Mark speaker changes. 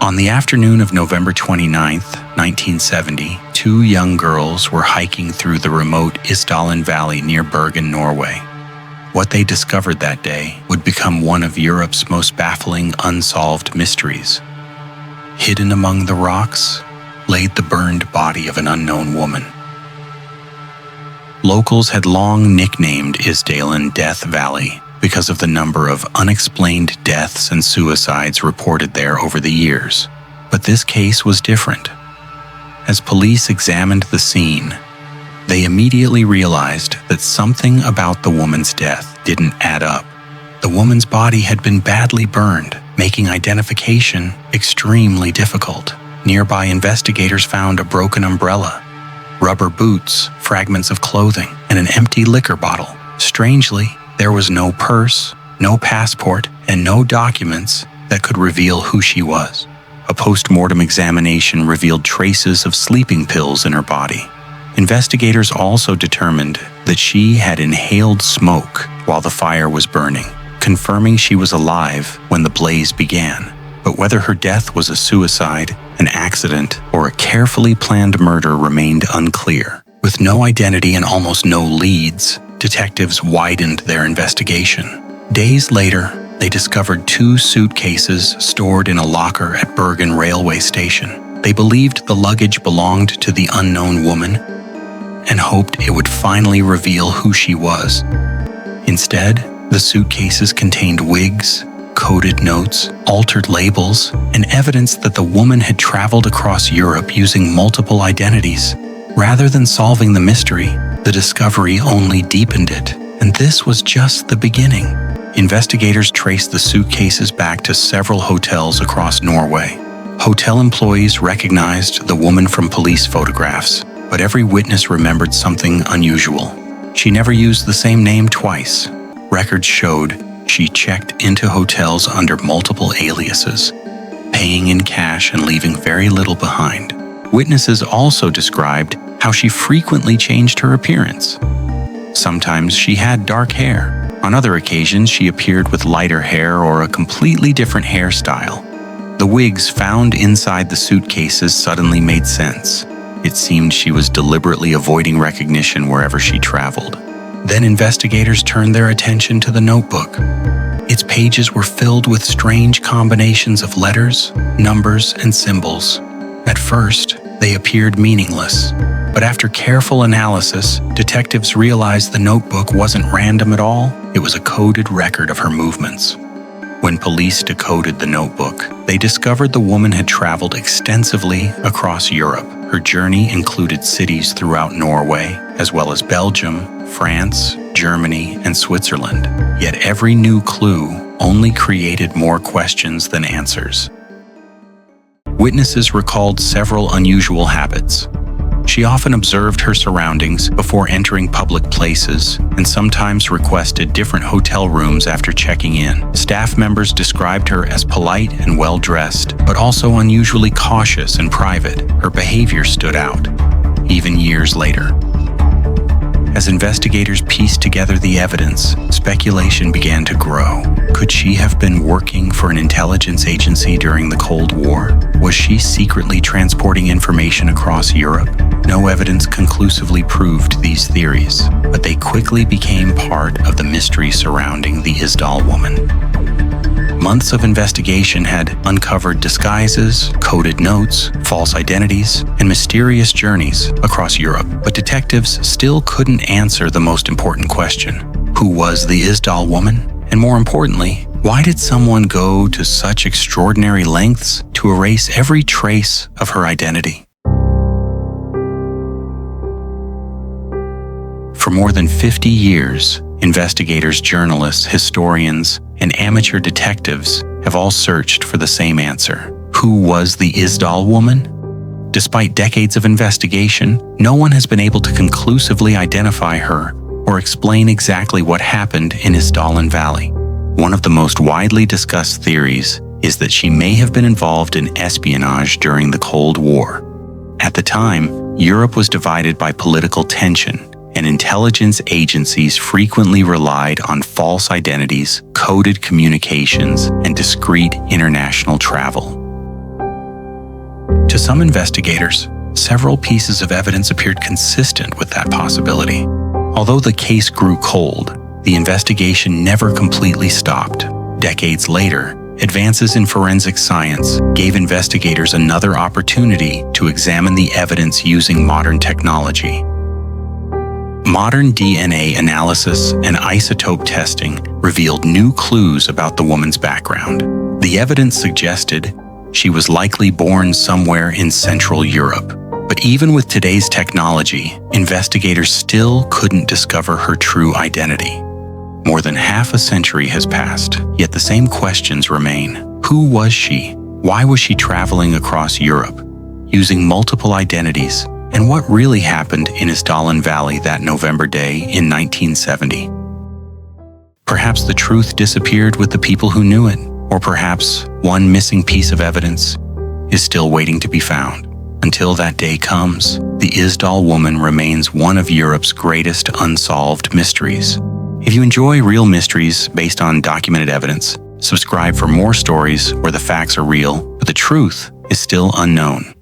Speaker 1: On the afternoon of November 29, 1970, two young girls were hiking through the remote Isdalen Valley near Bergen, Norway. What they discovered that day would become one of Europe's most baffling unsolved mysteries. Hidden among the rocks laid the burned body of an unknown woman. Locals had long nicknamed Isdalen Death Valley because of the number of unexplained deaths and suicides reported there over the years. But this case was different. As police examined the scene, they immediately realized that something about the woman's death didn't add up. The woman's body had been badly burned, making identification extremely difficult. Nearby investigators found a broken umbrella, rubber boots, fragments of clothing, and an empty liquor bottle. Strangely, there was no purse, no passport, and no documents that could reveal who she was. A post-mortem examination revealed traces of sleeping pills in her body. Investigators also determined that she had inhaled smoke while the fire was burning, confirming she was alive when the blaze began. But whether her death was a suicide, an accident, or a carefully planned murder remained unclear. With no identity and almost no leads, detectives widened their investigation. Days later, they discovered two suitcases stored in a locker at Bergen railway station. They believed the luggage belonged to the unknown woman and hoped it would finally reveal who she was. Instead, the suitcases contained wigs, coded notes, altered labels, and evidence that the woman had traveled across Europe using multiple identities. Rather than solving the mystery, the discovery only deepened it, and this was just the beginning. Investigators traced the suitcases back to several hotels across Norway. Hotel employees recognized the woman from police photographs, but every witness remembered something unusual. She never used the same name twice. Records showed she checked into hotels under multiple aliases, paying in cash and leaving very little behind. Witnesses also described how she frequently changed her appearance. Sometimes she had dark hair. On other occasions, she appeared with lighter hair or a completely different hairstyle. The wigs found inside the suitcases suddenly made sense. It seemed she was deliberately avoiding recognition wherever she traveled. Then investigators turned their attention to the notebook. Its pages were filled with strange combinations of letters, numbers, and symbols. At first, they appeared meaningless, but after careful analysis, detectives realized the notebook wasn't random at all. It was a coded record of her movements. When police decoded the notebook, they discovered the woman had traveled extensively across Europe. Her journey included cities throughout Norway, as well as Belgium, France, Germany, and Switzerland. Yet every new clue only created more questions than answers. Witnesses recalled several unusual habits. She often observed her surroundings before entering public places and sometimes requested different hotel rooms after checking in. Staff members described her as polite and well-dressed, but also unusually cautious and private. Her behavior stood out, even years later. As investigators pieced together the evidence, speculation began to grow. Could she have been working for an intelligence agency during the Cold War? Was she secretly transporting information across Europe? No evidence conclusively proved these theories, but they quickly became part of the mystery surrounding the Isdal Woman. Months of investigation had uncovered disguises, coded notes, false identities, and mysterious journeys across Europe. But detectives still couldn't answer the most important question: who was the Isdal Woman? And more importantly, why did someone go to such extraordinary lengths to erase every trace of her identity? For more than 50 years, investigators, journalists, historians, and amateur detectives have all searched for the same answer. Who was the Isdal Woman? Despite decades of investigation, no one has been able to conclusively identify her or explain exactly what happened in Isdalen Valley. One of the most widely discussed theories is that she may have been involved in espionage during the Cold War. At the time, Europe was divided by political tension, and intelligence agencies frequently relied on false identities, coded communications, and discreet international travel. To some investigators, several pieces of evidence appeared consistent with that possibility. Although the case grew cold, the investigation never completely stopped. Decades later, advances in forensic science gave investigators another opportunity to examine the evidence using modern technology. Modern DNA analysis and isotope testing revealed new clues about the woman's background. The evidence suggested she was likely born somewhere in Central Europe. But even with today's technology, investigators still couldn't discover her true identity. More than half a century has passed, yet the same questions remain. Who was she? Why was she traveling across Europe, using multiple identities? And what really happened in Isdalen Valley that November day in 1970? Perhaps the truth disappeared with the people who knew it, or perhaps one missing piece of evidence is still waiting to be found. Until that day comes, the Isdal Woman remains one of Europe's greatest unsolved mysteries. If you enjoy real mysteries based on documented evidence, subscribe for more stories where the facts are real, but the truth is still unknown.